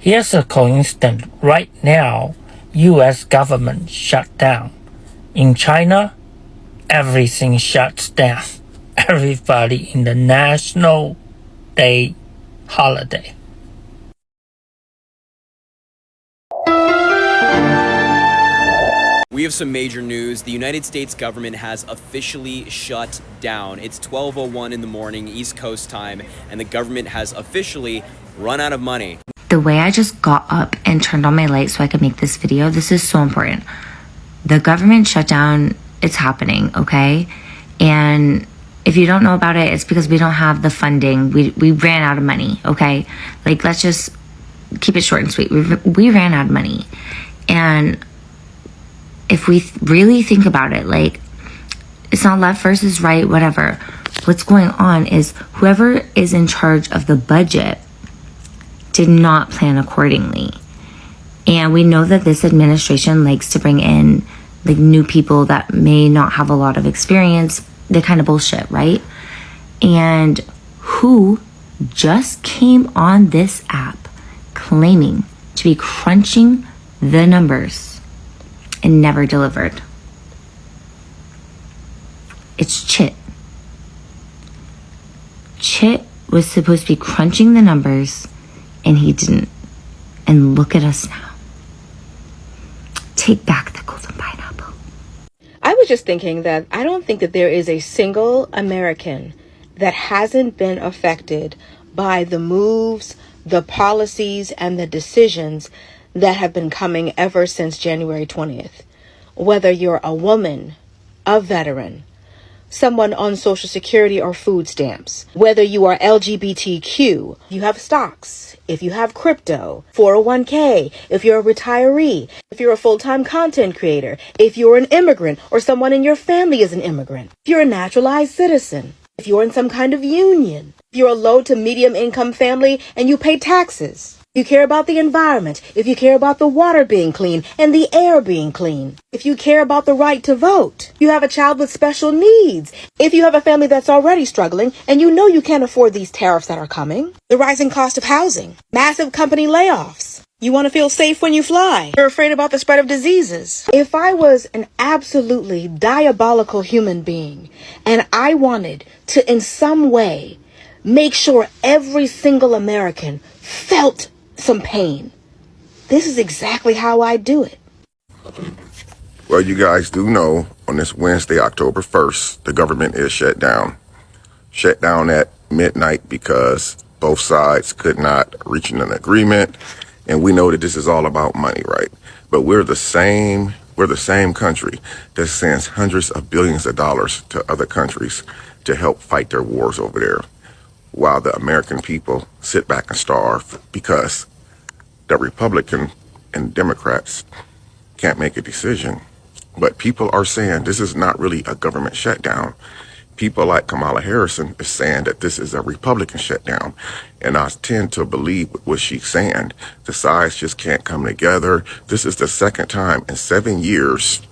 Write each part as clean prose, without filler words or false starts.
Here's a coincidence. Right now, US government shut down. In China, everything shuts down. Everybody in the national day holiday. We have some major news. The United States government has officially shut down. It's 12:01 in the morning, East Coast time, and the government has officially run out of money. The way I just got up and turned on my light so I could make this video, this is so important. The government shutdown, it's happening, okay? And if you don't know about it, it's because we don't have the funding. We ran out of money, okay? Like, let's just keep it short and sweet. We ran out of money. And if we really think about it, like, it's not left versus right, whatever. What's going on is whoever is in charge of the budget did not plan accordingly. And we know that this administration likes to bring in like new people that may not have a lot of experience, the kind of bullshit, right? And who just came on this app claiming to be crunching the numbers and never delivered. It's Chit. Chit was supposed to be crunching the numbers and he didn't. And look at us now. Take back the golden pineapple. I was just thinking that I don't think that there is a single American that hasn't been affected by the moves, the policies, and the decisions that have been coming ever since January 20th. Whether you're a woman, a veteran, someone on Social Security or food stamps, whether you are LGBTQ, you have stocks, if you have crypto, 401k, if you're a retiree, if you're a full-time content creator, if you're an immigrant or someone in your family is an immigrant, if you're a naturalized citizen, if you're in some kind of union, if you're a low to medium income family and you pay taxes. You care about the environment, if you care about the water being clean and the air being clean, if you care about the right to vote, you have a child with special needs, if you have a family that's already struggling and you know you can't afford these tariffs that are coming, the rising cost of housing, massive company layoffs, you want to feel safe when you fly, you're afraid about the spread of diseases. If I was an absolutely diabolical human being and I wanted to in some way make sure every single American felt some pain, this is exactly how I do it. Well, you guys do know on this Wednesday, October 1st, the government is shut down. Shut down at midnight because both sides could not reach an agreement. And we know that this is all about money, right? But we're the same country that sends hundreds of billions of dollars to other countries to help fight their wars over there, while the American people sit back and starve because the Republican and Democrats can't make a decision. But people are saying this is not really a government shutdown. People like Kamala Harris is saying that this is a Republican shutdown. And I tend to believe what she's saying. The sides just can't come together. This is the second time in 7 years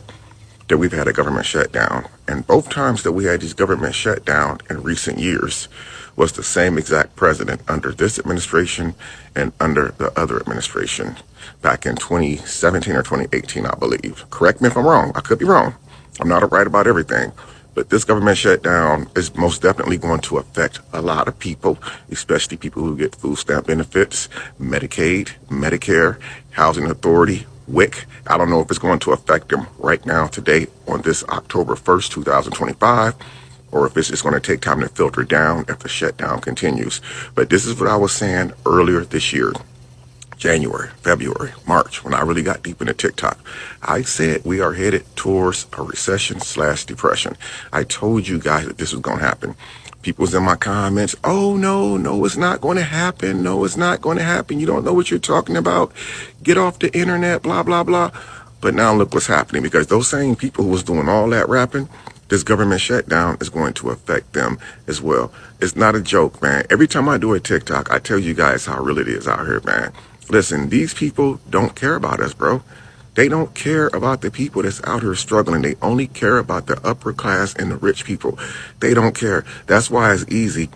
that we've had a government shutdown. And both times that we had these government shutdown in recent years was the same exact president under this administration and under the other administration back in 2017 or 2018, I believe. Correct me if I'm wrong. I could be wrong. I'm not right about everything. But this government shutdown is most definitely going to affect a lot of people, especially people who get food stamp benefits, Medicaid, Medicare, Housing Authority, WIC. I don't know if it's going to affect them right now, today, on this October 1st, 2025, or if it's just going to take time to filter down if the shutdown continues. But this is what I was saying earlier this year, January, February, March, when I really got deep into TikTok. I said we are headed towards a recession/depression. I told you guys that this was going to happen. People was in my comments, oh, no, it's not going to happen. No, it's not going to happen. You don't know what you're talking about. Get off the internet, blah, blah, blah. But now look what's happening, because those same people who was doing all that rapping, this government shutdown is going to affect them as well. It's not a joke, man. Every time I do a TikTok, I tell you guys how real it is out here, man. Listen, these people don't care about us, bro. They don't care about the people that's out here struggling. They only care about the upper class and the rich people. They don't care. That's why it's easy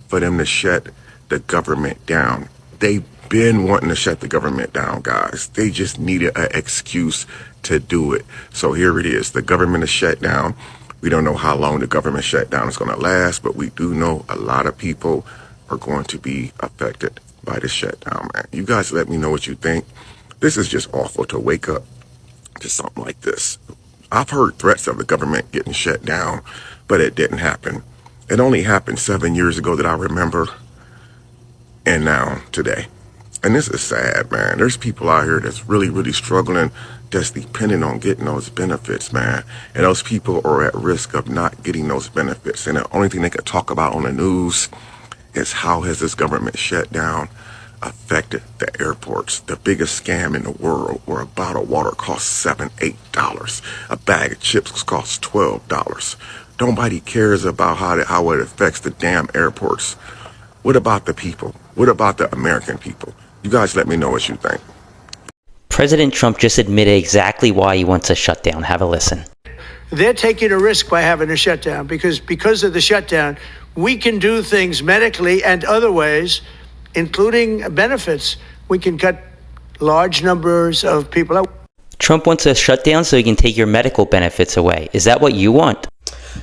for them to shut the government down. They been wanting to shut the government down, guys. They just needed an excuse to do it. So here it is. The government is shut down. We don't know how long the government shutdown is going to last, but we do know a lot of people are going to be affected by this shutdown, man. You guys let me know what you think. This is just awful to wake up to something like this. I've heard threats of the government getting shut down, but it didn't happen. It only happened 7 years ago that I remember, and now today. And this is sad, man. There's people out here that's really, really struggling, that's depending on getting those benefits, man. And those people are at risk of not getting those benefits. And the only thing they can talk about on the news is how has this government shutdown affected the airports. The biggest scam in the world, where a bottle of water costs $7, $8. A bag of chips costs $12. Nobody cares about how it affects the damn airports. What about the people? What about the American people? You guys let me know what you think. President Trump just admitted exactly why he wants a shutdown. Have a listen. They're taking a risk by having a shutdown because of the shutdown, we can do things medically and other ways, including benefits. We can cut large numbers of people out. Trump wants a shutdown so he can take your medical benefits away. Is that what you want?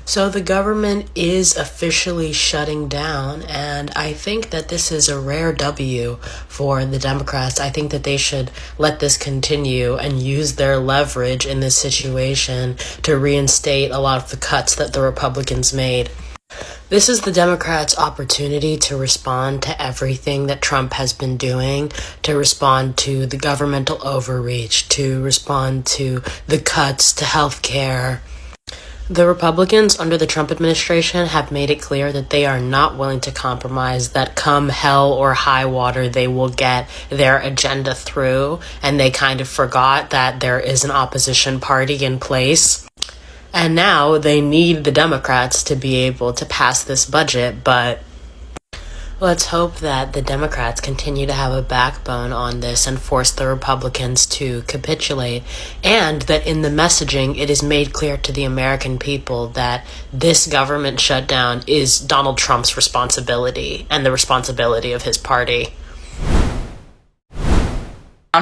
So the government is officially shutting down, and I think that this is a rare W for the Democrats. I think that they should let this continue and use their leverage in this situation to reinstate a lot of the cuts that the Republicans made. This is the Democrats' opportunity to respond to everything that Trump has been doing, to respond to the governmental overreach, to respond to the cuts to healthcare. The Republicans under the Trump administration have made it clear that they are not willing to compromise, that come hell or high water, they will get their agenda through, and they kind of forgot that there is an opposition party in place. And now they need the Democrats to be able to pass this budget, but let's hope that the Democrats continue to have a backbone on this and force the Republicans to capitulate, and that in the messaging it is made clear to the American people that this government shutdown is Donald Trump's responsibility and the responsibility of his party.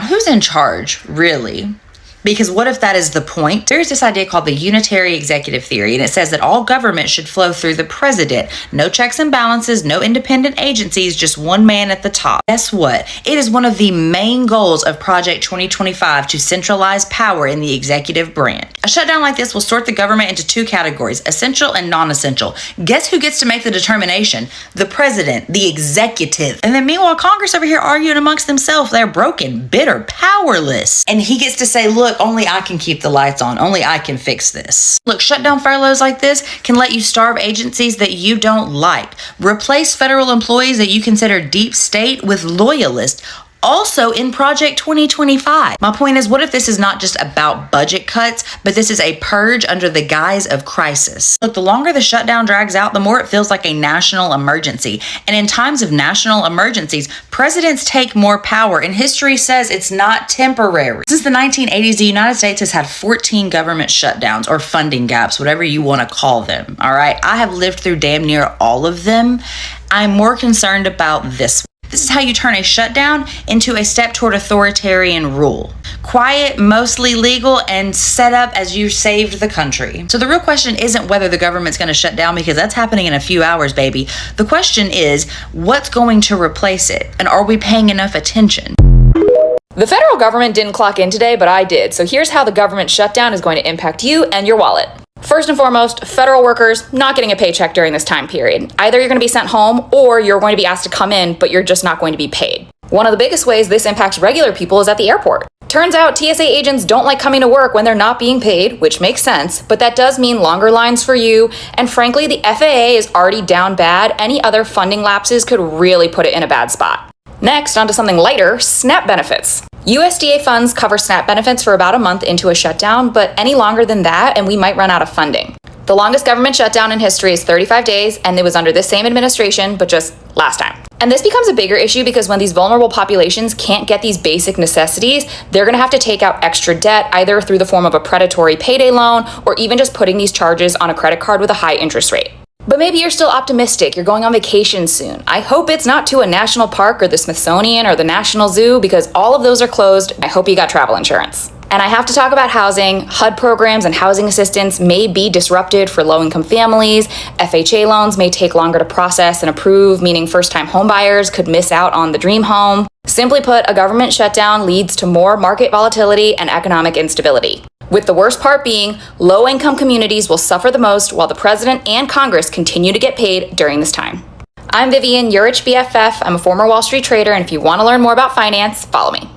Who's in charge, really? Because what if that is the point? There's this idea called the unitary executive theory, and it says that all government should flow through the president. No checks and balances, no independent agencies, just one man at the top. Guess what? It is one of the main goals of Project 2025 to centralize power in the executive branch. A shutdown like this will sort the government into two categories, essential and non-essential. Guess who gets to make the determination? The president, the executive. And then meanwhile, Congress over here arguing amongst themselves. They're broken, bitter, powerless. And he gets to say, look, only I can keep the lights on. Only I can fix this. Look, shutdown furloughs like this can let you starve agencies that you don't like. Replace federal employees that you consider deep state with loyalists. Also in Project 2025. My point is, what if this is not just about budget cuts, but this is a purge under the guise of crisis? Look, the longer the shutdown drags out, the more it feels like a national emergency. And in times of national emergencies, presidents take more power, and history says it's not temporary. Since the 1980s, the United States has had 14 government shutdowns or funding gaps, whatever you want to call them. All right, I have lived through damn near all of them. I'm more concerned about this one. This is how you turn a shutdown into a step toward authoritarian rule. Quiet, mostly legal, and set up as you saved the country. So the real question isn't whether the government's going to shut down, because that's happening in a few hours, baby. The question is, what's going to replace it? And are we paying enough attention? The federal government didn't clock in today, but I did. So here's how the government shutdown is going to impact you and your wallet. First and foremost, federal workers not getting a paycheck during this time period. Either you're going to be sent home or you're going to be asked to come in, but you're just not going to be paid. One of the biggest ways this impacts regular people is at the airport. Turns out TSA agents don't like coming to work when they're not being paid, which makes sense, but that does mean longer lines for you. And frankly, the FAA is already down bad. Any other funding lapses could really put it in a bad spot. Next, onto something lighter, SNAP benefits. USDA funds cover SNAP benefits for about a month into a shutdown, but any longer than that, and we might run out of funding. The longest government shutdown in history is 35 days, and it was under this same administration, but just last time. And this becomes a bigger issue because when these vulnerable populations can't get these basic necessities, they're going to have to take out extra debt, either through the form of a predatory payday loan or even just putting these charges on a credit card with a high interest rate. But maybe you're still optimistic, you're going on vacation soon. I hope it's not to a national park or the Smithsonian or the National Zoo, because all of those are closed. I hope you got travel insurance. And I have to talk about housing. HUD programs and housing assistance may be disrupted for low-income families. FHA loans may take longer to process and approve, meaning first-time homebuyers could miss out on the dream home. Simply put, a government shutdown leads to more market volatility and economic instability. With the worst part being, low-income communities will suffer the most while the president and Congress continue to get paid during this time. I'm Vivian, your rich BFF. I'm a former Wall Street trader, and if you want to learn more about finance, follow me.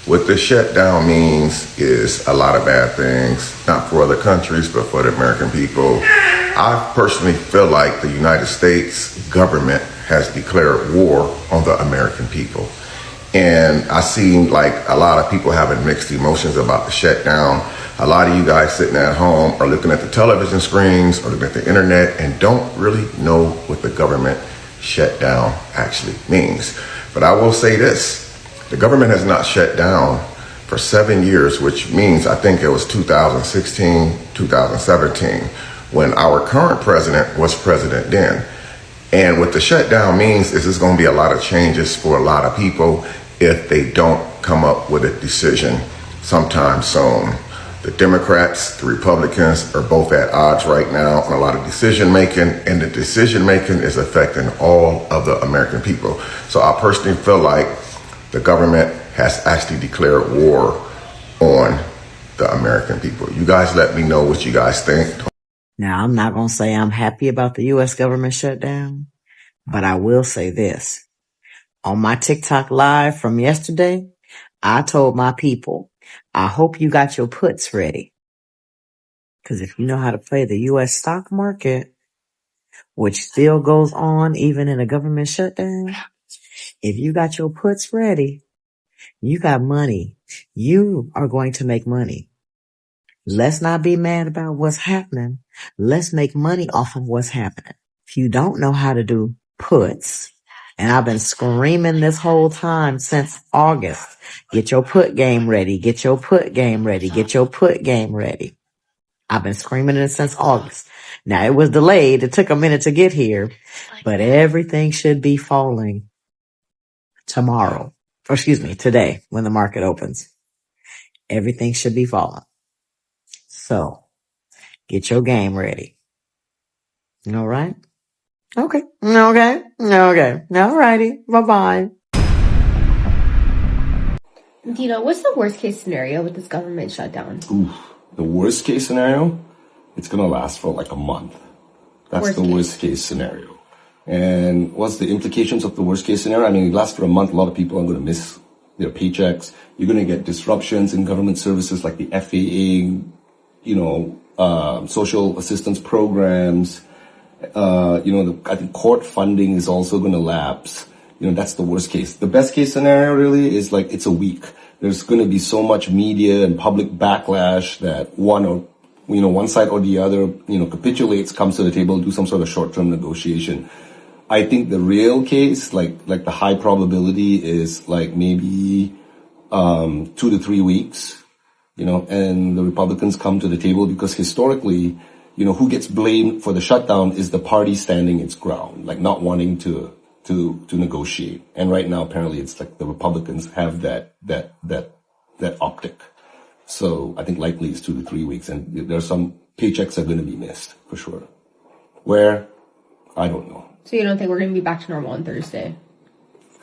What the shutdown means is a lot of bad things, not for other countries, but for the American people. I personally feel like the United States government has declared war on the American people. And I see like a lot of people having mixed emotions about the shutdown. A lot of you guys sitting at home are looking at the television screens or looking at the internet and don't really know what the government shutdown actually means. But I will say this. The government has not shut down for 7 years, which means I think it was 2016, 2017, when our current president was president then. And what the shutdown means is there's going to be a lot of changes for a lot of people if they don't come up with a decision sometime soon. The Democrats, the Republicans are both at odds right now on a lot of decision making, and the decision making is affecting all of the American people. So I personally feel like the government has actually declared war on the American people. You guys let me know what you guys think. Now, I'm not going to say I'm happy about the U.S. government shutdown, but I will say this. On my TikTok live from yesterday, I told my people, I hope you got your puts ready. Because if you know how to play the U.S. stock market, which still goes on even in a government shutdown, if you got your puts ready, you got money. You are going to make money. Let's not be mad about what's happening. Let's make money off of what's happening. If you don't know how to do puts, and I've been screaming this whole time since August, get your put game ready, get your put game ready, get your put game ready. I've been screaming it since August. Now it was delayed. It took a minute to get here, but everything should be falling tomorrow. Or excuse me, today when the market opens. Everything should be falling. So get your game ready. All right? Okay. Okay. Okay. All righty. Bye-bye. Dino, what's the worst case scenario with this government shutdown? The worst case scenario, it's going to last for like a month. That's the worst case scenario. And what's the implications of the worst case scenario? I mean, it lasts for a month. A lot of people are going to miss their paychecks. You're going to get disruptions in government services like the FAA, social assistance programs. I think court funding is also going to lapse. That's the worst case. The best case scenario really is like it's a week. There's going to be so much media and public backlash that one side or the other, capitulates, comes to the table, do some sort of short-term negotiation. I think the real case, like the high probability is like maybe 2 to 3 weeks, and the Republicans come to the table because historically, who gets blamed for the shutdown is the party standing its ground, like not wanting to negotiate. And right now, apparently, it's like the Republicans have that optic. So I think likely it's 2 to 3 weeks, and there are some paychecks are going to be missed for sure. Where? I don't know. So you don't think we're going to be back to normal on Thursday?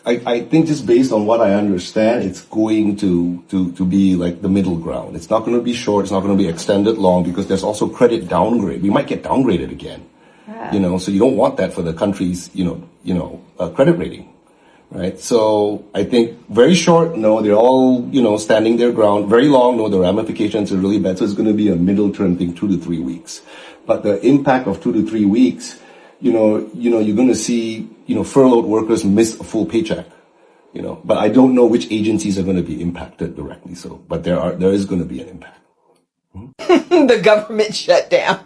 I think just based on what I understand, it's going to be like the middle ground. It's not going to be short. It's not going to be extended long because there's also credit downgrade. We might get downgraded again. Yeah. So you don't want that for the country's, credit rating. Right. So I think very short, no, they're all, standing their ground. Very long, no, the ramifications are really bad. So it's going to be a middle term thing, 2 to 3 weeks. But the impact of 2 to 3 weeks, you're going to see, furloughed workers miss a full paycheck, but I don't know which agencies are going to be impacted directly. So, but there is going to be an impact. The government shutdown.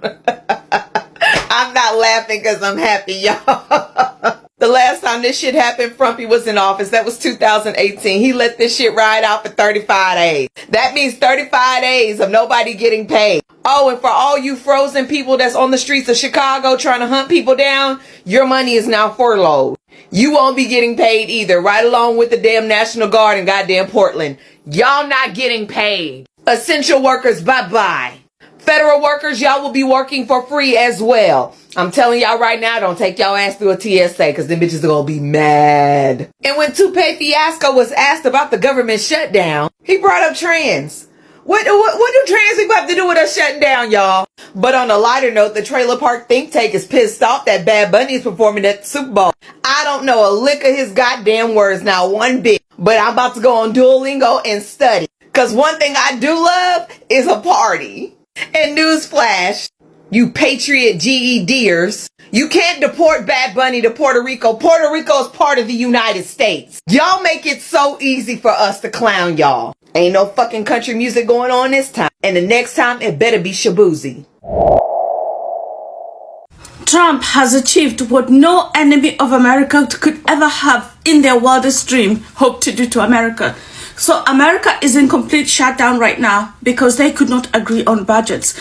I'm not laughing because I'm happy, y'all. The last time this shit happened, Frumpy was in office. That was 2018. He let this shit ride out for 35 days. That means 35 days of nobody getting paid. Oh, and for all you frozen people that's on the streets of Chicago trying to hunt people down, your money is now furloughed. You won't be getting paid either, right along with the damn National Guard in goddamn Portland. Y'all not getting paid. Essential workers, bye-bye. Federal workers, y'all will be working for free as well. I'm telling y'all right now, don't take y'all ass through a TSA, because them bitches are gonna be mad. And when Toupee Fiasco was asked about the government shutdown, he brought up trans. What do trans people have to do with us shutting down, y'all? But on a lighter note, the Trailer Park think tank is pissed off that Bad Bunny is performing at the Super Bowl. I don't know a lick of his goddamn words, not one bit. But I'm about to go on Duolingo and study. Because one thing I do love is a party. And newsflash, you patriot GEDers, you can't deport Bad Bunny to Puerto Rico. Puerto Rico is part of the United States. Y'all make it so easy for us to clown y'all. Ain't no fucking country music going on this time. And the next time, it better be Shabuzi. Trump has achieved what no enemy of America could ever have in their wildest dream hoped to do to America. So America is in complete shutdown right now because they could not agree on budgets.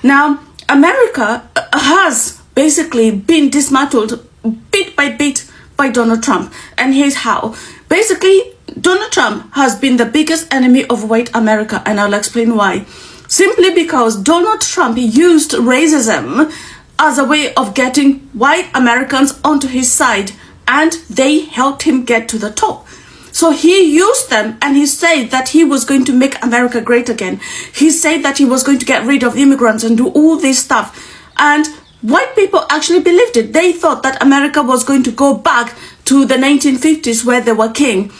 Now, America has basically been dismantled bit by bit by Donald Trump. And here's how. Basically, Donald Trump has been the biggest enemy of white America, and I'll explain why. Simply because Donald Trump used racism as a way of getting white Americans onto his side, and they helped him get to the top. So he used them, and he said that he was going to make America great again. He said that he was going to get rid of immigrants and do all this stuff. And white people actually believed it. They thought that America was going to go back to the 1950s where they were king.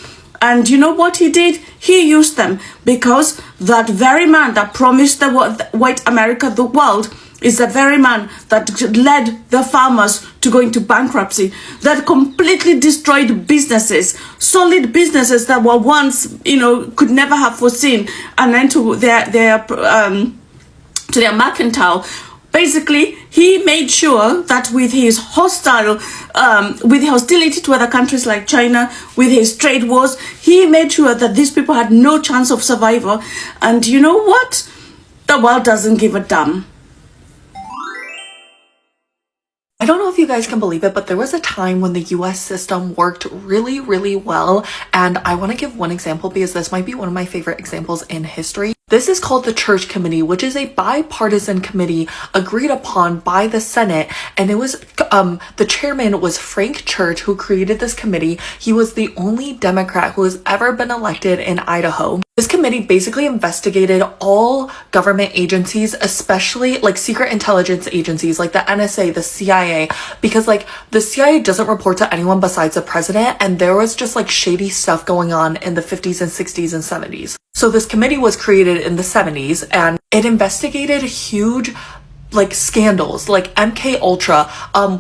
And you know what he did? He used them, because that very man that promised the white America the world is the very man that led the farmers to go into bankruptcy, that completely destroyed businesses, solid businesses that were once, could never have foreseen, and then to their mercantile. Basically, he made sure that with his hostility to other countries like China, with his trade wars, he made sure that these people had no chance of survival. And you know what? The world doesn't give a damn. I don't know if you guys can believe it, but there was a time when the US system worked really, really well. And I want to give one example because this might be one of my favorite examples in history. This is called the Church Committee, which is a bipartisan committee agreed upon by the Senate. And it was, the chairman was Frank Church, who created this committee. He was the only Democrat who has ever been elected in Idaho. This committee basically investigated all government agencies, especially like secret intelligence agencies like the NSA, the CIA, because like the CIA doesn't report to anyone besides the president, and there was just like shady stuff going on in the 50s and 60s and 70s. So this committee was created in the 70s, and it investigated huge like scandals like MK Ultra,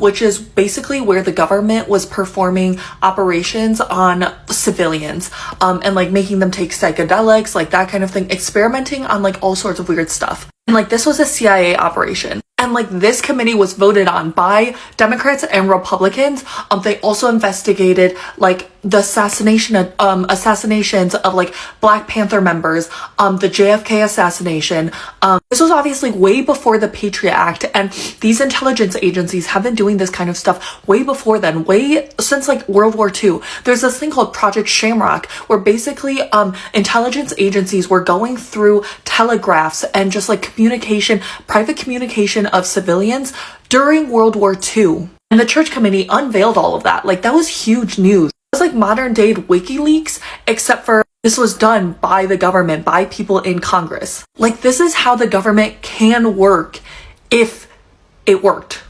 which is basically where the government was performing operations on civilians, and like making them take psychedelics, like that kind of thing, experimenting on like all sorts of weird stuff. And like this was a CIA operation. And like this committee was voted on by Democrats and Republicans. They also investigated like the assassinations of like Black Panther members, the JFK assassination. This was obviously way before the Patriot Act, and these intelligence agencies have been doing this kind of stuff way before then, way since like World War II. There's this thing called Project Shamrock, where basically intelligence agencies were going through telegraphs and just like private communication of civilians during World War II. And the Church Committee unveiled all of that. Like that was huge news. It was like modern day WikiLeaks, except for this was done by the government, by people in Congress. Like this is how the government can work if it worked.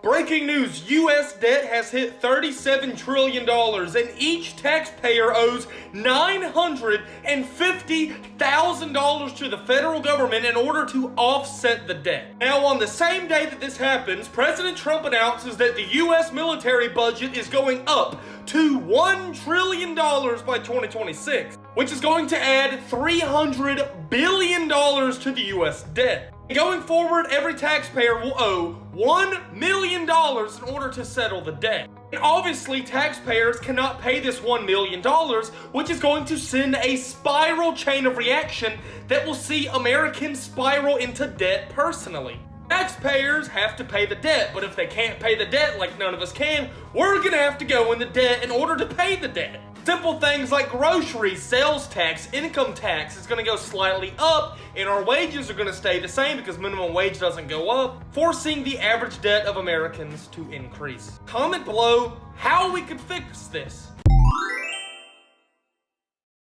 Breaking news, U.S. debt has hit $37 trillion and each taxpayer owes $950,000 to the federal government in order to offset the debt. Now, on the same day that this happens, President Trump announces that the U.S. military budget is going up to $1 trillion by 2026, which is going to add $300 billion to the U.S. debt. Going forward, every taxpayer will owe $1 million in order to settle the debt. And obviously, taxpayers cannot pay this $1 million, which is going to send a spiral chain of reaction that will see Americans spiral into debt personally. Taxpayers have to pay the debt, but if they can't pay the debt like none of us can, we're gonna have to go into debt in order to pay the debt. Simple things like groceries, sales tax, income tax is gonna go slightly up, and our wages are gonna stay the same because minimum wage doesn't go up, forcing the average debt of Americans to increase. Comment below how we could fix this.